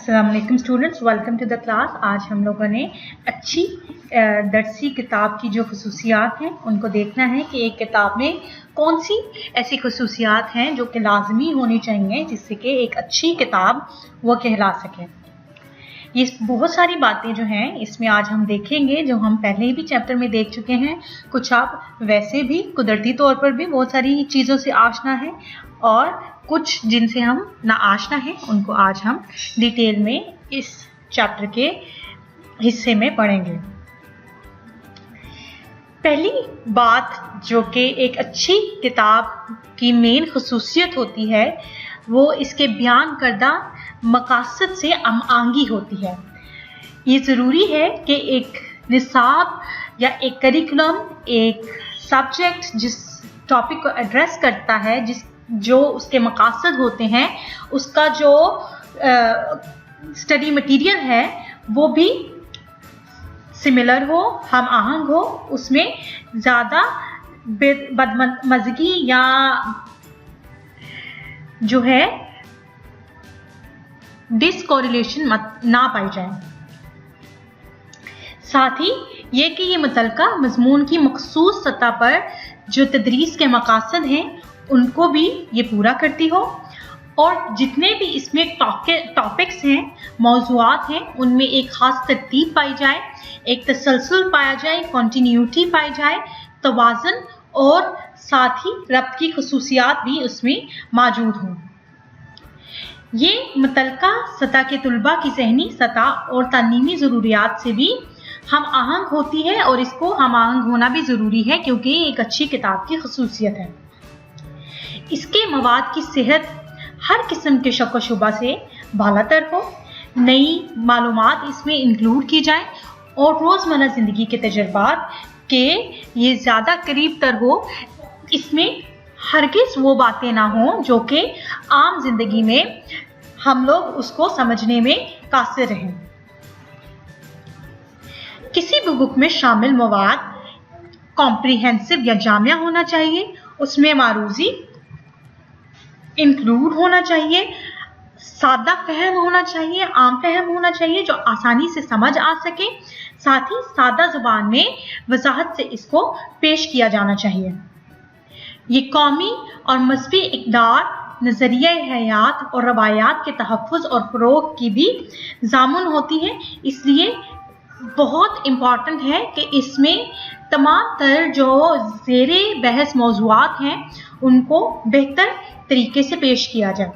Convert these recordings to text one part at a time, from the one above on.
अस्सलाम वालेकुम students, welcome to the class. आज हम लोगों ने अच्छी दरसी किताब की जो खसूसियात हैं उनको देखना है कि एक किताब में कौन सी ऐसी खसूसियात हैं जो कि लाजमी होनी चाहिए जिससे कि एक अच्छी किताब वो कहला सके। ये बहुत सारी बातें जो हैं इसमें आज हम देखेंगे जो हम पहले भी चैप्टर में देख चुके हैं। कुछ आप वैसे भी कुदरती तौर पर भी बहुत सारी चीज़ों से आशना है और कुछ जिनसे हम ना आशना है उनको आज हम डिटेल में इस चैप्टर के हिस्से में पढ़ेंगे। पहली बात जो कि एक अच्छी किताब की मेन खसूसियत होती है वो इसके बयान करदा मकासद से आंगी होती है। ये ज़रूरी है कि एक निसाब या एक करिकुलम, एक सब्जेक्ट जिस टॉपिक को एड्रेस करता है, जो उसके मकासद होते हैं, उसका जो स्टडी मटेरियल है वो भी सिमिलर हो, हम आहंग हो, उसमें ज़्यादा बदमज़गी या जो है डिसकोरिलेशन ना पाई जाए। साथ ही ये कि ये मुतलका मजमून की मखसूस सतह पर जो तदरीस के मकासद हैं उनको भी ये पूरा करती हो और जितने भी इसमें टॉपिक्स हैं, मौज़ूआत हैं, उनमें एक ख़ास तरतीब पाई जाए, एक तसलसल पाया जाए, कॉन्टीन्यूटी पाई जाए, तवाज़न और साथ ही रब्त की खसूसियात भी उसमें मौजूद हों। ये मुतलका सतह के तुलबा की ज़हनी सतह और तालीमी ज़रूरियात से भी हम आहंग होती है और इसको हम आहंग होना भी ज़रूरी है क्योंकि ये एक अच्छी किताब की खसूसियत है। इसके मवाद की सेहत हर किस्म के शक व शुबा से बालातर हो, नई मालूमात इसमें इंक्लूड की जाए और रोज़मर्रा ज़िंदगी के तजर्बात के ये ज़्यादा करीब तर हो। इसमें हरगिज़ वो बातें ना हों जो कि आम जिंदगी में हम लोग उसको समझने में कासिर रहें। किसी भी बुक में शामिल मवाद कॉम्प्रिहेंसिव या जामिया होना चाहिए, उसमें मारूजी इंक्लूड होना चाहिए, सादा फहम होना चाहिए, आम फहम होना चाहिए जो आसानी से समझ आ सके, साथ ही सादा जुबान में वजाहत से इसको पेश किया जाना चाहिए। ये कौमी और मजहबी इक़दार, नज़रिया हयात और रवायात के तहफ़्फ़ुज़ और फ़रोग़ की भी ज़ामुन होती है। इसलिए बहुत इम्पॉर्टेंट है कि इसमें तमाम तर जो ज़ेरे बहस मौज़ूआत हैं उनको बेहतर तरीके से पेश किया जाए।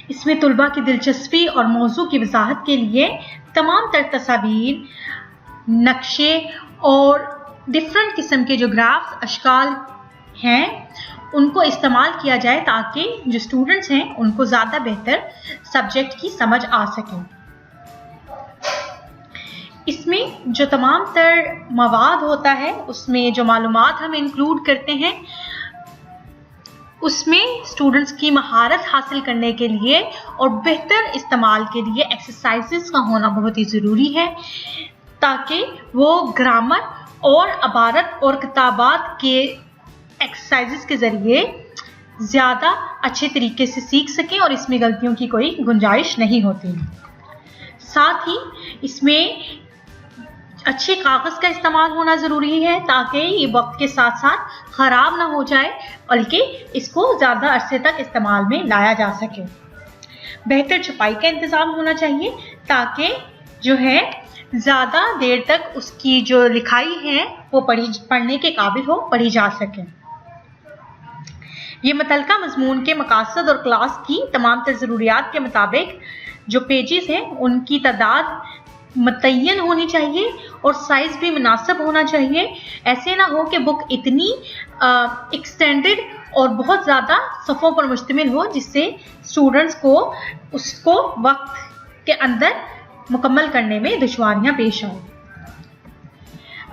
इसमें तुलबा की दिलचस्पी और मौजू की वजाहत के लिए तमाम तर तस्वीर, नक्शे और डिफरेंट किस्म के जो ग्राफ्स, अशकाल हैं उनको इस्तेमाल किया जाए ताकि जो स्टूडेंट्स हैं उनको ज़्यादा बेहतर सब्जेक्ट की समझ आ सके। इसमें जो तमाम तर मवाद होता है उसमें जो मालूमात हम इंक्लूड करते हैं उसमें स्टूडेंट्स की महारत हासिल करने के लिए और बेहतर इस्तेमाल के लिए एक्सरसाइजेस का होना बहुत ही ज़रूरी है ताकि वो ग्रामर और अबारत और किताबात के एक्सरसाइजेस के ज़रिए ज़्यादा अच्छे तरीके से सीख सकें और इसमें गलतियों की कोई गुंजाइश नहीं होती। साथ ही इसमें अच्छे कागज़ का इस्तेमाल होना ज़रूरी है ताकि ये वक्त के साथ साथ ख़राब ना हो जाए बल्कि इसको ज़्यादा अरसे तक इस्तेमाल में लाया जा सके। बेहतर छपाई का इंतज़ाम होना चाहिए ताकि जो है ज़्यादा देर तक उसकी जो लिखाई है वो पढ़ने के काबिल हो, पढ़ी जा सके। ये मुतलका मजमून के मकासद और क्लास की तमाम तर ज़रूरियात के मुताबिक जो पेजेस हैं उनकी तादाद मुतय्यन होनी चाहिए और साइज़ भी मुनासिब होना चाहिए। ऐसे ना हो कि बुक इतनी एक्सटेंडेड और बहुत ज़्यादा सफ़ों पर मुश्तमिल हो जिससे स्टूडेंट्स को उसको वक्त के अंदर मुकम्मल करने में दुश्वारियाँ पेश हों।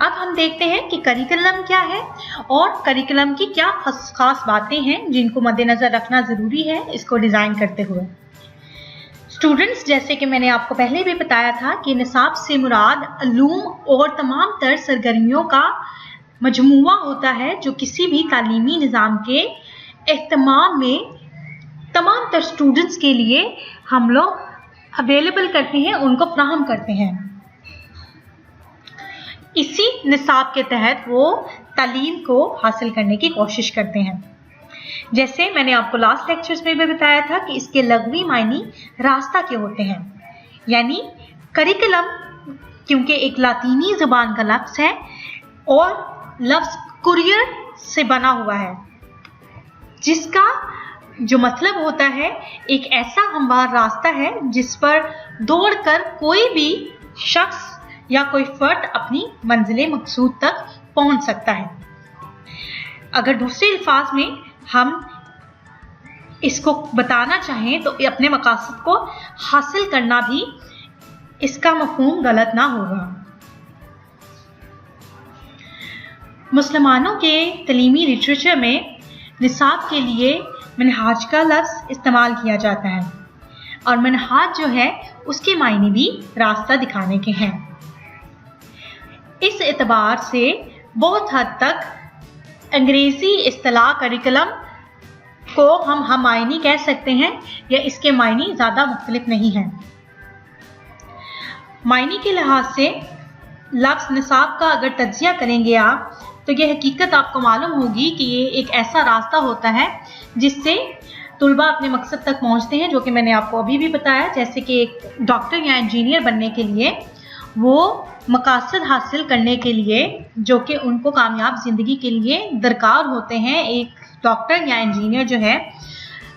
अब हम देखते हैं कि करिकुलम क्या है और करिकुलम की क्या खास बातें हैं जिनको मद्देनज़र रखना ज़रूरी है इसको डिज़ाइन करते हुए। स्टूडेंट्स, जैसे कि मैंने आपको पहले भी बताया था कि निसाब से मुराद अलूम और तमाम तर सरगर्मियों का मजमुआ होता है जो किसी भी तालीमी निज़ाम के एहतमाम में तमाम तर स्टूडेंट्स के लिए हम लोग अवेलेबल करते हैं, उनको फ्राहम करते हैं। इसी निसाब के तहत वो तालीम को हासिल करने की कोशिश करते हैं। जैसे मैंने आपको लास्ट लेक्चर्स में भी बताया था कि इसके लग़वी मायने रास्ता के होते हैं, यानी करिकुलम क्योंकि एक लातीनी ज़बान का लफ्ज़ है और लफ्ज़ कुरियर से बना हुआ है, जिसका जो मतलब होता है एक ऐसा हमवार रास्ता है जिस पर दौड़कर कोई भी शख्स या कोई फर्द अपनी मंजिल मकसूद तक पहुंच सकता है। अगर दूसरे अल्फाज में हम इसको बताना चाहें तो अपने मकासद को हासिल करना भी इसका मफ़हूम गलत ना होगा। मुसलमानों के तलीमी लिटरेचर में निसाब के लिए मनहाज का लफ्ज़ इस्तेमाल किया जाता है और मनहाज जो है उसके मायने भी रास्ता दिखाने के हैं। इस एतबार से बहुत हद तक अंग्रेज़ी इस्तिलाह करिकुलम को हम मायने कह सकते हैं या इसके मायने ज़्यादा मुख्तलिफ नहीं हैं। मायने के लिहाज से लफ्ज़ निसाब का अगर तज्ज़िया करेंगे आप तो ये हकीकत आपको मालूम होगी कि ये एक ऐसा रास्ता होता है जिससे तुलबा अपने मकसद तक पहुंचते हैं, जो कि मैंने आपको अभी भी बताया। जैसे कि एक डॉक्टर या इंजीनियर बनने के लिए वो मकासद हासिल करने के लिए जो कि उनको कामयाब ज़िंदगी के लिए दरकार होते हैं, एक डॉक्टर या इंजीनियर जो है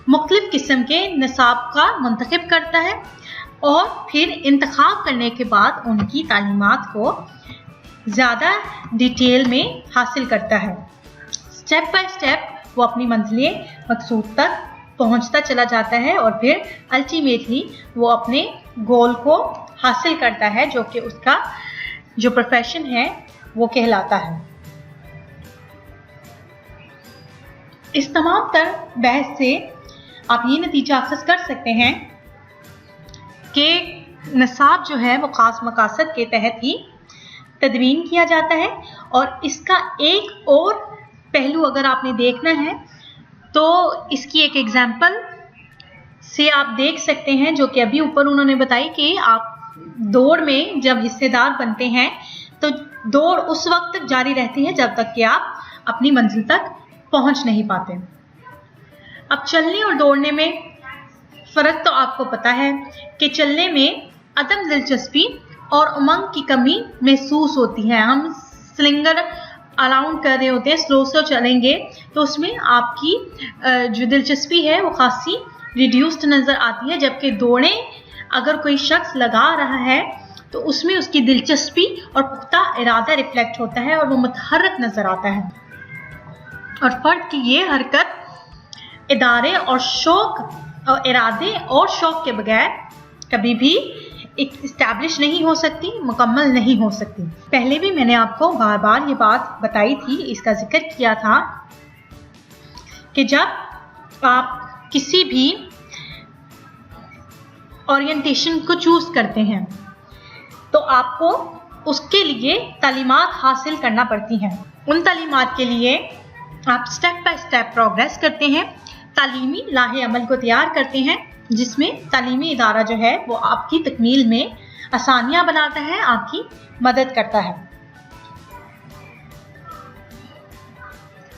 मुख्तलिफ किस्म के निसाब का मुंतखब करता है और फिर इंतखाब करने के बाद उनकी तालीमात को ज़्यादा डिटेल में हासिल करता है। स्टेप बाय स्टेप वो अपनी मंजिल मकसूद तक पहुंचता चला जाता है और फिर अल्टीमेटली वो अपने गोल को हासिल करता है, जो कि उसका जो प्रोफेशन है वो कहलाता है। इस तमाम तर बहस से आप ये नतीजा अखज़ कर सकते हैं कि निसाब जो है वो ख़ास मकासद के तहत ही तदवीन किया जाता है। और इसका एक और पहलू अगर आपने देखना है तो इसकी एक एग्जाम्पल से आप देख सकते हैं, जो कि अभी ऊपर उन्होंने बताई कि आप दौड़ में जब हिस्सेदार बनते हैं तो दौड़ उस वक्त तक जारी रहती है जब तक कि आप अपनी मंजिल तक पहुंच नहीं पाते। अब चलने और दौड़ने में फ़र्क तो आपको पता है कि चलने में अदम दिलचस्पी और उमंग की कमी महसूस होती है। हम स्लिंगर अराउंड कर रहे होते हैं, स्लो से चलेंगे तो उसमें आपकी जो दिलचस्पी है वो खासी रिड्यूस्ड नज़र आती है, जबकि दौड़े अगर कोई शख्स लगा रहा है तो उसमें उसकी दिलचस्पी और पुख्ता इरादा रिफ्लेक्ट होता है और वो मुतहर्रिक नज़र आता है। और फ़र्द की ये हरकत इदारे और शौक और इरादे और शौक के बगैर कभी भी इस्टेब्लिश नहीं हो सकती, मुकम्मल नहीं हो सकती। पहले भी मैंने आपको बार बार ये बात बताई थी, इसका जिक्र किया था कि जब आप किसी भी ओरिएंटेशन को चूज करते हैं तो आपको उसके लिए तालीमात हासिल करना पड़ती हैं। उन तालीमात के लिए आप स्टेप बाय स्टेप प्रोग्रेस करते हैं, तालीमी लाहे अमल को तैयार करते हैं, जिसमें तालीमी इदारा जो है वो आपकी तकमील में आसानियां बनाता है, आपकी मदद करता है।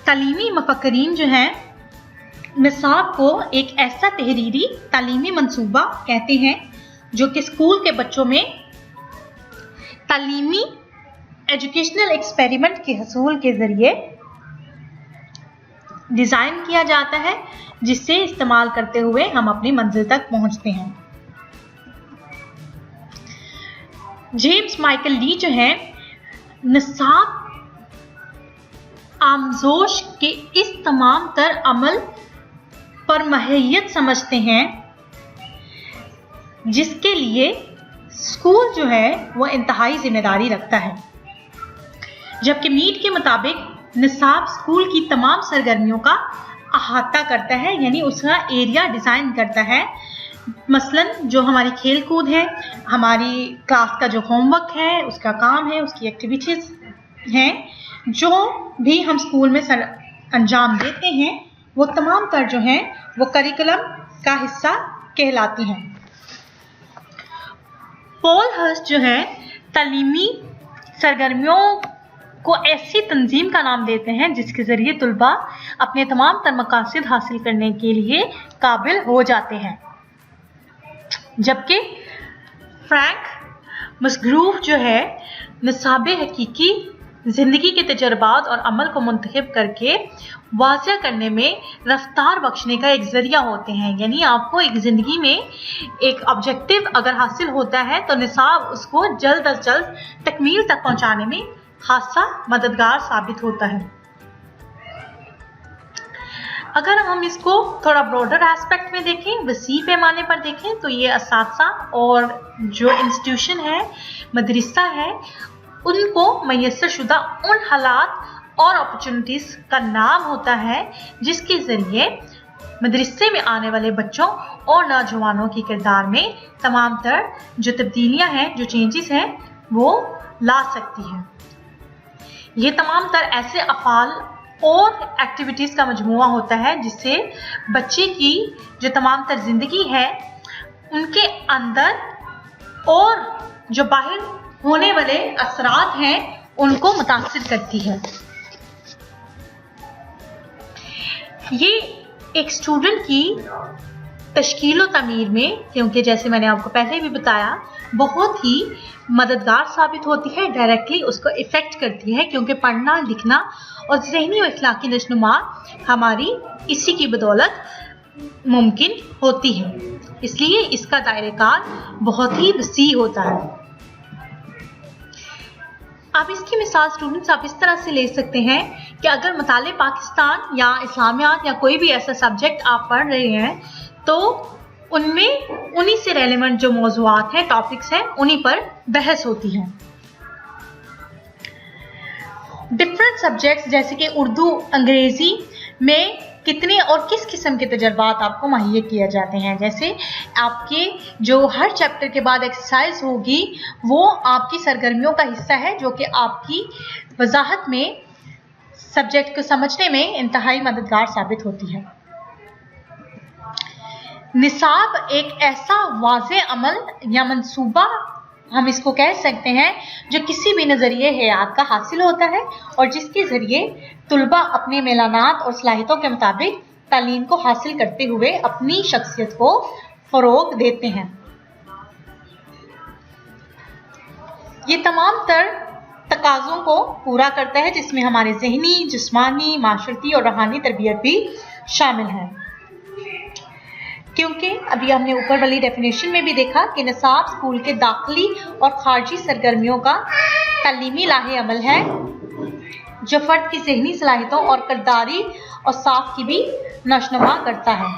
तालीमी मुफक्किरीन जो हैं निसाब को एक ऐसा तहरीरी तालीमी मंसूबा कहते हैं जो कि स्कूल के बच्चों में तालीमी एजुकेशनल एक्सपेरिमेंट के हसूल के ज़रिए डिज़ाइन किया जाता है, जिससे इस्तेमाल करते हुए हम अपनी मंजिल तक पहुंचते हैं। जेम्स माइकल ली जो हैं निसाब आमजोश के इस तमाम तर अमल पर महयत समझते हैं जिसके लिए स्कूल जो है वो इंतहाई जिम्मेदारी रखता है। जबकि मीड के मुताबिक निसाब स्कूल की तमाम सरगर्मियों का अहाता करता है, यानी उसका एरिया डिज़ाइन करता है। मसलन जो हमारी खेल कूद है, हमारी क्लास का जो होमवर्क है, उसका काम है, उसकी एक्टिविटीज़ हैं, जो भी हम स्कूल में अंजाम देते हैं, वो तमाम तर जो हैं वो करिकुलम का हिस्सा कहलाती हैं। पॉल हर्स्ट जो है तालीमी सरगर्मियों को ऐसी तंजीम का नाम देते हैं जिसके ज़रिए तुलबा अपने तमाम तर मकासद हासिल करने के लिए काबिल हो जाते हैं, जबकि फ्रैंक मसग्रूफ जो है निसाब हकीकी ज़िंदगी के तजर्बात और अमल को मुंतखब करके वाज़ह करने में रफ्तार बख्शने का एक ज़रिया होते हैं। यानी आपको एक ज़िंदगी में एक ऑब्जेक्टिव अगर हासिल होता है तो निसाब उसको जल्द अज जल्द तकमील तक पहुंचाने में खासा मददगार साबित होता है। अगर हम इसको थोड़ा ब्रॉडर एस्पेक्ट में देखें, वसी पैमाने पर देखें, तो ये असातिज़ा और जो इंस्टीट्यूशन है, मदरसा है, उनको मैसर शुदा उन हालात और अपॉर्चुनिटीज़ का नाम होता है जिसके ज़रिए मदरसे में आने वाले बच्चों और नौजवानों के किरदार में तमाम तर जो तब्दीलियां हैं, जो चेंजेस हैं, वो ला सकती हैं। ये तमाम तर ऐसे अफ़ाल और एक्टिविटीज़ का मजमूआ होता है जिससे बच्चे की जो तमाम तर ज़िंदगी है उनके अंदर और जो बाहर होने वाले असरात हैं उनको मुतासिर करती है। ये एक स्टूडेंट की तश्कील व तमीर में, क्योंकि जैसे मैंने आपको पहले भी बताया, बहुत ही मददगार साबित होती है, डायरेक्टली उसको इफ़ेक्ट करती है, क्योंकि पढ़ना लिखना और ज़हनी व अखलाकी नशनुमा हमारी इसी की बदौलत मुमकिन होती है। इसलिए इसका दायरेकार बहुत ही वसी होता है। अब इसकी मिसाल स्टूडेंट्स आप इस तरह से ले सकते हैं कि अगर मुताले पाकिस्तान या इस्लामियात या कोई भी ऐसा सब्जेक्ट आप पढ़ रहे हैं तो उनमें उन्हीं से रेलेवेंट जो मौज़ूआत हैं, टॉपिक्स हैं, उन्हीं पर बहस होती है। डिफरेंट सब्जेक्ट्स जैसे कि उर्दू, अंग्रेज़ी में कितने और किस किस्म के तजर्बात आपको मुहैया किए जाते हैं। जैसे आपके जो हर चैप्टर के बाद एक्सरसाइज होगी वो आपकी सरगर्मियों का हिस्सा है, जो कि आपकी वजाहत में सब्जेक्ट को समझने में इंतहाई मददगार साबित होती है। निसाब एक ऐसा वाज़ेह अमल या मंसूबा हम इसको कह सकते हैं जो किसी भी नज़रिए हयात का हासिल होता है और जिसके ज़रिए तुलबा अपने मेलानात और सलाहियतों के मुताबिक तालीम को हासिल करते हुए अपनी शख्सियत को फ़रोग़ देते हैं। ये तमाम तर तकाज़ों को पूरा करता है जिसमें हमारे ज़हनी, जिस्मानी, माशरती और रूहानी तरबियत भी शामिल है। क्योंकि अभी हमने ऊपर वाली डेफिनेशन में भी देखा कि निसाब स्कूल के दाखिली और खारजी सरगर्मियों का तालीमी लाहे अमल है जो फ़र्द की ज़हनी सलाहियतों और किरदारी और साख की भी नशनुमा करता है।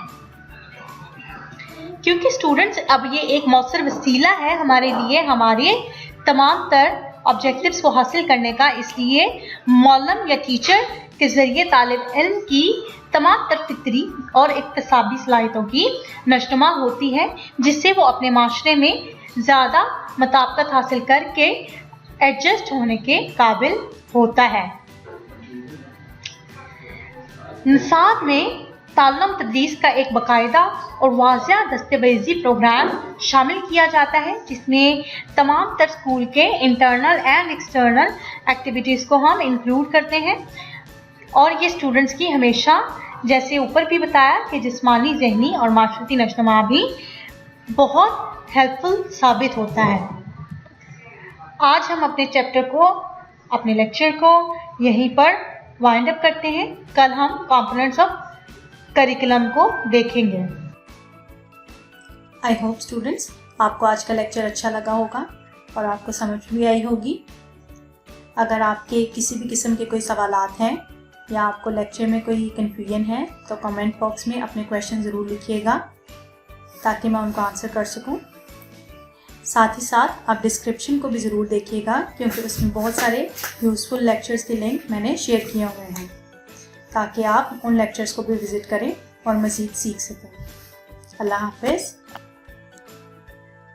क्योंकि स्टूडेंट्स अब ये एक मौसर वसीला है हमारे लिए हमारे तमाम तर ऑब्जेक्टिव्स को हासिल करने का, इसलिए मौलम या टीचर के ज़रिए तालिब इल्म की तमाम तर फितरी और इक्तसाबी सलाहियतों की नशनुमा होती है जिससे वो अपने माशरे में ज़्यादा मुताबिकत हासिल करके एडजस्ट होने के काबिल होता है। निसाब में ताल्लुम तदरीस का एक बाकायदा और वाज़िया दस्तावेज़ी प्रोग्राम शामिल किया जाता है जिसमें तमाम तर स्कूल के इंटरनल एंड एक्सटर्नल एक्टिविटीज़ को हम इंक्लूड करते हैं और ये स्टूडेंट्स की हमेशा, जैसे ऊपर भी बताया, कि जिस्मानी, ज़हनी और माशरती नशनुमा भी बहुत हेल्पफुल साबित होता है। आज हम अपने चैप्टर को, अपने लेक्चर को यहीं पर वाइंड अप करते हैं। कल हम कंपोनेंट्स ऑफ करिकुलम को देखेंगे। आई होप स्टूडेंट्स आपको आज का लेक्चर अच्छा लगा होगा और आपको समझ भी आई होगी। अगर आपके किसी भी किस्म के कोई सवालात हैं या आपको लेक्चर में कोई कन्फ्यूजन है तो कमेंट बॉक्स में अपने क्वेश्चन ज़रूर लिखिएगा ताकि मैं उनको आंसर कर सकूं। साथ ही साथ आप डिस्क्रिप्शन को भी ज़रूर देखिएगा क्योंकि उसमें बहुत सारे यूज़फुल लेक्चर्स के लिंक मैंने शेयर किए हुए हैं ताकि आप उन लेक्चर्स को भी विज़िट करें और मज़ीद सीख सकें। अल्लाह हाफ़िज़।